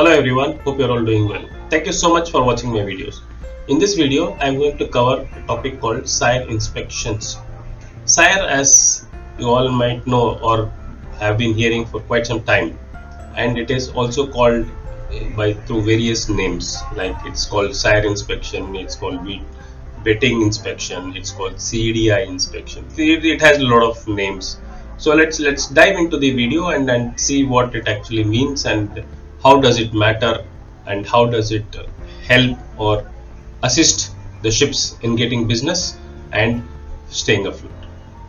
Hello everyone, hope you are all doing well. Thank you so much for watching my videos. In this video, I am going to cover a topic called Sire inspections. Sire, as you all might know or have been hearing for quite some time, and it is also called through various names, like it's called Sire inspection, it's called betting inspection, it's called CDI inspection. It has a lot of names. So let's dive into the video and see what it actually means and how does it matter and how does it help or assist the ships in getting business and staying afloat.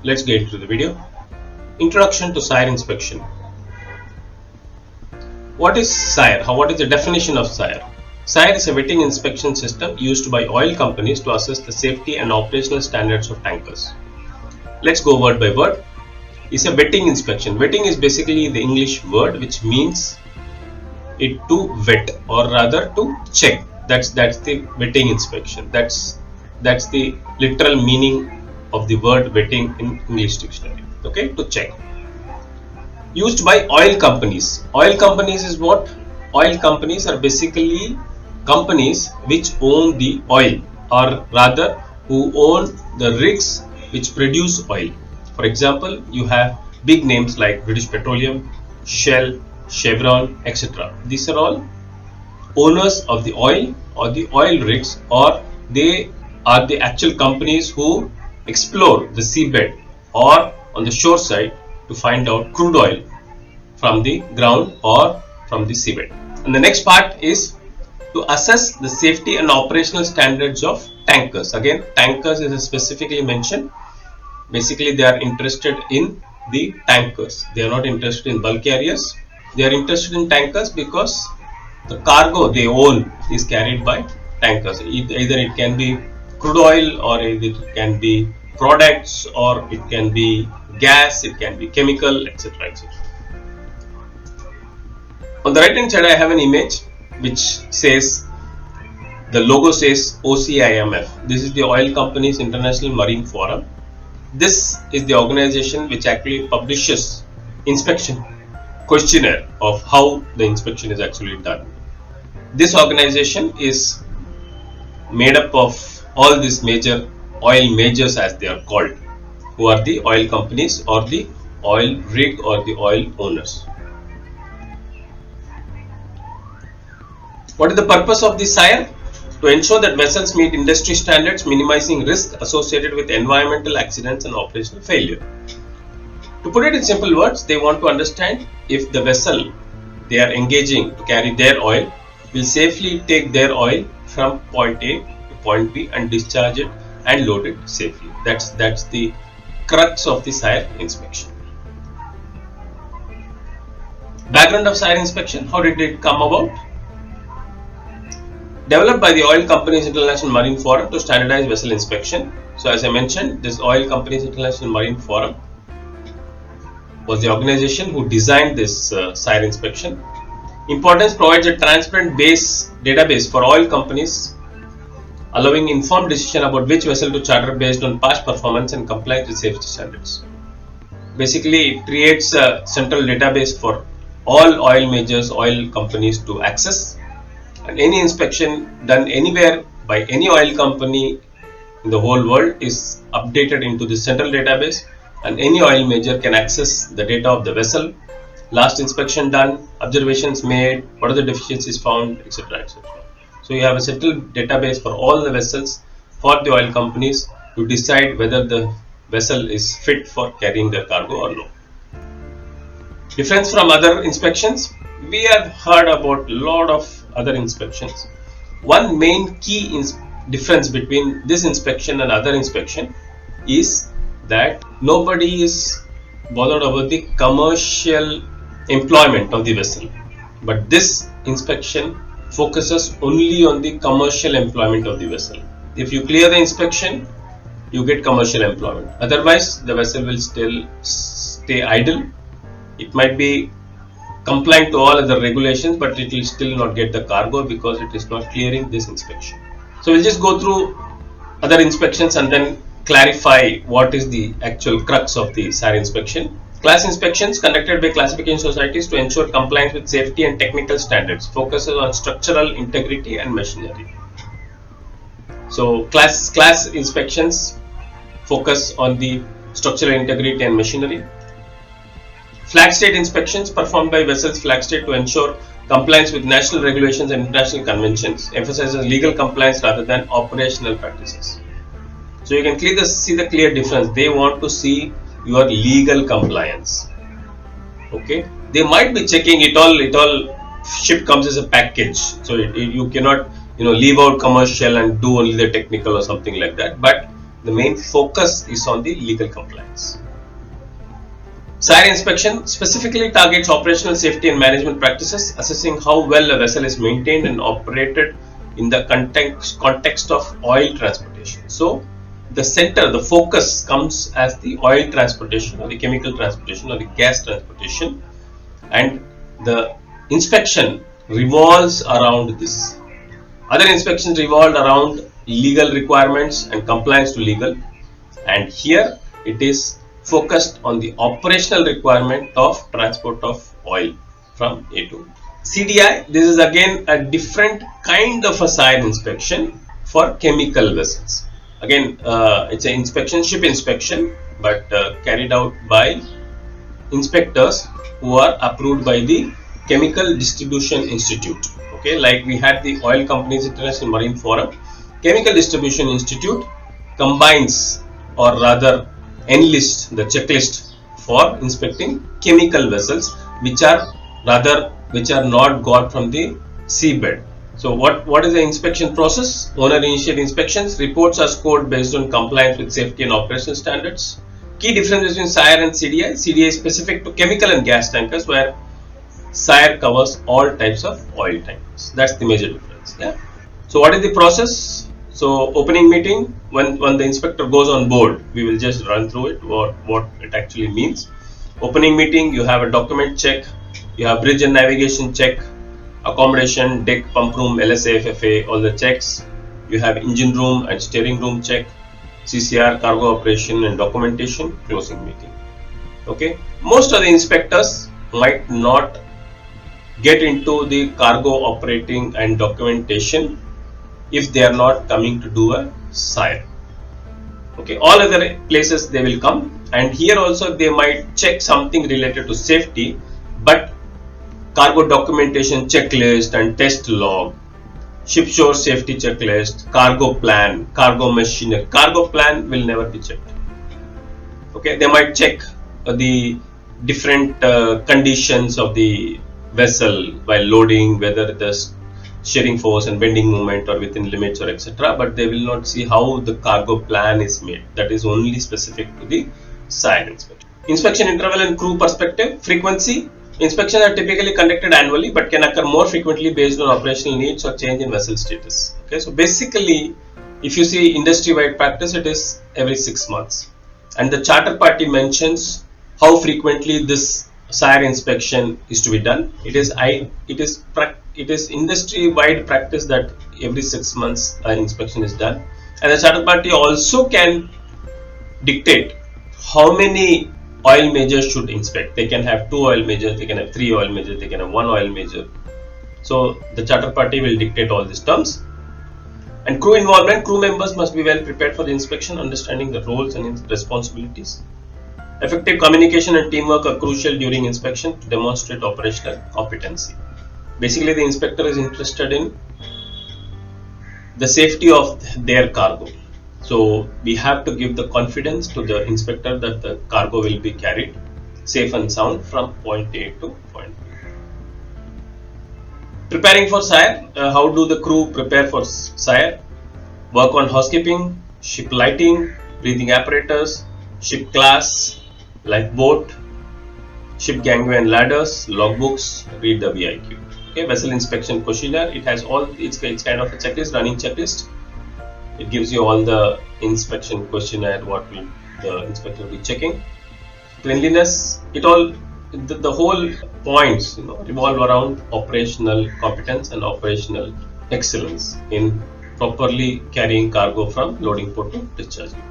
Let's get into the video. Introduction to Sire inspection. What is Sire? What is the definition of Sire? Sire is a vetting inspection system used by oil companies to assess the safety and operational standards of tankers. Let's go word by word. It's a vetting inspection. Vetting is basically the English word which means it to vet, or rather to check. That's the vetting inspection. That's the literal meaning of the word vetting in English dictionary. Okay, to check. Used by oil companies. Oil companies is what? Oil companies are basically companies which own the oil, or rather who own the rigs which produce oil. For example, you have big names like British Petroleum, Shell, Chevron, etc. These are all owners of the oil or the oil rigs, or they are the actual companies who explore the seabed or on the shore side to find out crude oil from the ground or from the seabed. And the next part is to assess the safety and operational standards of tankers. Again, tankers is specifically mentioned. Basically, they are interested in the tankers. They are not interested in bulk carriers. They are interested in tankers because the cargo they own is carried by tankers. Either it can be crude oil, or it can be products, or it can be gas, it can be chemical, etc. etc. On the right hand side, I have an image which says, the logo says OCIMF. This is the Oil Companies International Marine Forum. This is the organization which actually publishes inspection questionnaire of how the inspection is actually done. This organization is made up of all these major oil majors, as they are called, who are the oil companies or the oil rig or the oil owners. What is the purpose of the Sire? To ensure that vessels meet industry standards, minimizing risk associated with environmental accidents and operational failure. To put it in simple words, they want to understand if the vessel they are engaging to carry their oil will safely take their oil from point A to point B and discharge it and load it safely. That's the crux of the Sire inspection. Background of Sire inspection. How did it come about? Developed by the Oil Companies International Marine Forum to standardize vessel inspection. So as I mentioned, this Oil Companies International Marine Forum was the organization who designed this Sire inspection. Importance: provides a transparent database for oil companies, allowing informed decision about which vessel to charter based on past performance and compliance with safety standards. Basically, it creates a central database for all oil majors, oil companies to access, and any inspection done anywhere by any oil company in the whole world is updated into the central database, and any oil major can access the data of the vessel, last inspection done, observations made, what are the deficiencies found, etc. etc. So you have a central database for all the vessels for the oil companies to decide whether the vessel is fit for carrying their cargo or no. Difference from other inspections. We have heard about a lot of other inspections. One main key difference between this inspection and other inspection is that nobody is bothered about the commercial employment of the vessel, but this inspection focuses only on the commercial employment of the vessel. If you clear the inspection, you get commercial employment. Otherwise, the vessel will still stay idle. It might be compliant to all other regulations, but it will still not get the cargo because it is not clearing this inspection. So we'll just go through other inspections and then clarify what is the actual crux of the Sire inspection. Class inspections conducted by classification societies to ensure compliance with safety and technical standards, focuses on structural integrity and machinery. So class inspections focus on the structural integrity and machinery. Flag state inspections performed by vessels flag state to ensure compliance with national regulations and international conventions, emphasizes legal compliance rather than operational practices. So you can clearly see the clear difference. They want to see your legal compliance. Okay, they might be checking it all. Ship comes as a package, so you cannot leave out commercial and do only the technical or something like that. But the main focus is on the legal compliance. Sire inspection specifically targets operational safety and management practices, assessing how well a vessel is maintained and operated in the context of oil transportation. So the focus comes as the oil transportation or the chemical transportation or the gas transportation, and the inspection revolves around this. Other inspections revolved around legal requirements and compliance to legal, and here it is focused on the operational requirement of transport of oil from A to CDI. This is again a different kind of a sire inspection for chemical vessels. Again, it's an inspection, ship inspection, but carried out by inspectors who are approved by the Chemical Distribution Institute. Okay, like we had the Oil Companies International Marine Forum, Chemical Distribution Institute combines, or rather enlists, the checklist for inspecting chemical vessels which are not got from the seabed. So what is the inspection process? Owner initiate inspections. Reports are scored based on compliance with safety and operational standards. Key difference between Sire and CDI. CDI is specific to chemical and gas tankers, where Sire covers all types of oil tankers. That's the major difference. Yeah. So what is the process? So opening meeting, when the inspector goes on board, we will just run through it, what it actually means. Opening meeting, you have a document check, you have bridge and navigation check, accommodation, deck, pump room, LSA, FFA, all the checks. You have engine room and steering room check, CCR, cargo operation and documentation, closing meeting. Okay, most of the inspectors might not get into the cargo operating and documentation if they are not coming to do a Sire. Okay, all other places they will come, and here also they might check something related to safety, but cargo documentation checklist and test log, ship shore safety checklist, cargo plan, cargo machinery. Cargo plan will never be checked. Okay, they might check the different conditions of the vessel while loading, whether the shearing force and bending moment are within limits or etc. But they will not see how the cargo plan is made. That is only specific to the Sire inspection. Inspection interval and crew perspective. Frequency. Inspections are typically conducted annually but can occur more frequently based on operational needs or change in vessel status. Okay, so basically, if you see industry-wide practice, it is every 6 months, and the charter party mentions how frequently this Sire inspection is to be done. It is industry-wide practice that every 6 months inspection is done, and the charter party also can dictate how many oil majors should inspect. They can have 2 oil majors, they can have 3 oil majors, they can have 1 oil major. So the charter party will dictate all these terms. And crew involvement. Crew members must be well prepared for the inspection, understanding the roles and responsibilities. Effective communication and teamwork are crucial during inspection to demonstrate operational competency. Basically, the inspector is interested in the safety of their cargo. So we have to give the confidence to the inspector that the cargo will be carried safe and sound from point A to point B. Preparing for Sire. How do the crew prepare for Sire? Work on housekeeping, ship lighting, breathing apparatus, ship class, lifeboat, ship gangway and ladders, logbooks, read the VIQ. Okay, vessel inspection questionnaire. It has all, it's kind of a checklist, running checklist. It gives you all the inspection questionnaire, what will the inspector be checking. Cleanliness, the whole points revolve around operational competence and operational excellence in properly carrying cargo from loading port to discharging.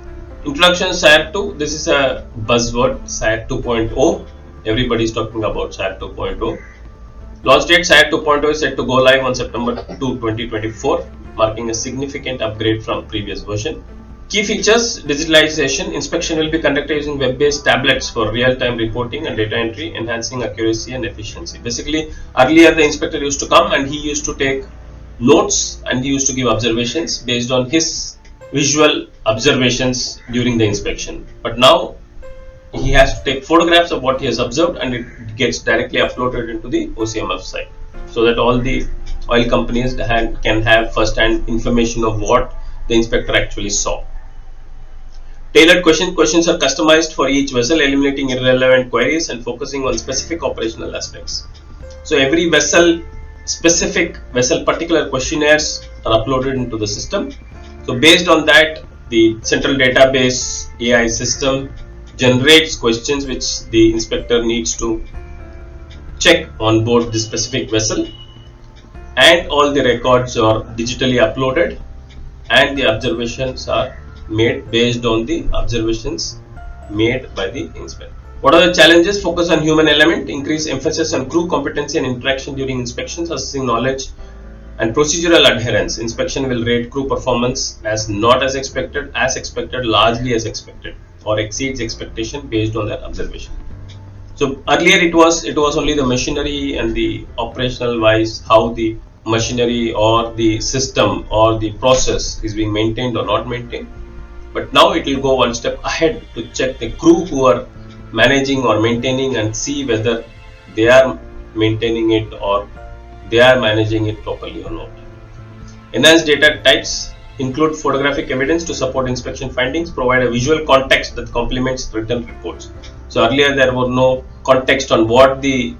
Introduction Sire 2. This is a buzzword, Sire 2.0. Everybody is talking about Sire 2.0. Launch date Sire 2.0 is set to go live on September 2, 2024, marking a significant upgrade from previous version. Key features: digitalization. Inspection will be conducted using web-based tablets for real-time reporting and data entry, enhancing accuracy and efficiency. Basically, earlier the inspector used to come and he used to take notes and he used to give observations based on his visual observations during the inspection. But now he has to take photographs of what he has observed and it gets directly uploaded into the OCMF site, so that all the oil companies can have first-hand information of what the inspector actually saw. Tailored questions are customized for each vessel, eliminating irrelevant queries and focusing on specific operational aspects. So every vessel particular questionnaires are uploaded into the system. So based on that, the central database AI system generates questions which the inspector needs to check on board the specific vessel, and all the records are digitally uploaded and the observations are made based on the observations made by the inspector. What are the challenges? Focus on human element, increase emphasis on crew competency and interaction during inspections, assessing knowledge and procedural adherence. Inspection will rate crew performance as not as expected, largely as expected, or exceeds expectation based on their observation. So earlier it was only the machinery and the operational wise, how the machinery or the system or the process is being maintained or not maintained. But now it will go one step ahead to check the crew who are managing or maintaining and see whether they are maintaining it or they are managing it properly or not. Enhanced data types include photographic evidence to support inspection findings, provide a visual context that complements written reports. So earlier there was no context on what the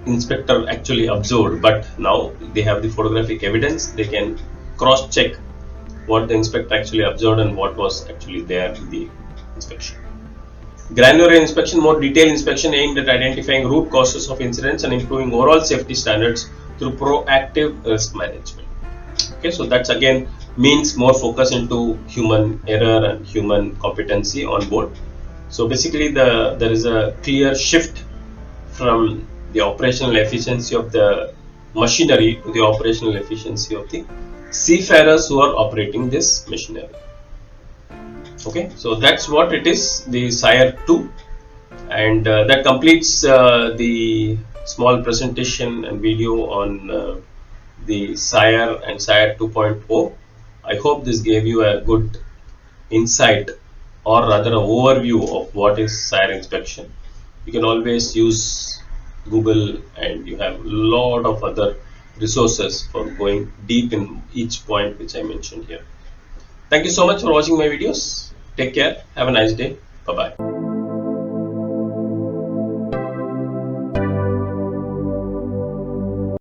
inspector actually observed, but now they have the photographic evidence. They can cross check what the inspector actually observed and what was actually there in the inspection. Granular inspection, more detailed inspection aimed at identifying root causes of incidents and improving overall safety standards through proactive risk management. Okay, so that's again means more focus into human error and human competency on board. So basically there is a clear shift from the operational efficiency of the machinery to the operational efficiency of the seafarers who are operating this machinery. Okay, so that's what it is, the Sire 2, and that completes the small presentation and video on the Sire and Sire 2.0. I hope this gave you a good insight, or rather an overview of what is Sire inspection. You can always use Google and you have a lot of other resources for going deep in each point which I mentioned here. Thank you so much for watching my videos. Take care. Have a nice day. Bye bye.